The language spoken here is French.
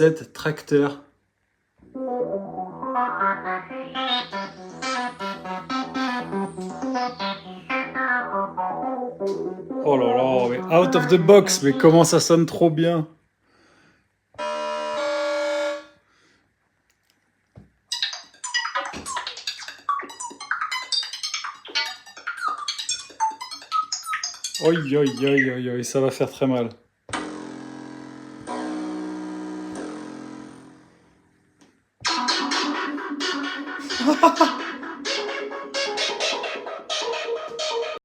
7 tracteurs. Oh là là, mais out of the box, mais comment ça sonne trop bien. Oi, oi, oi, oi, oi, ça va faire très mal.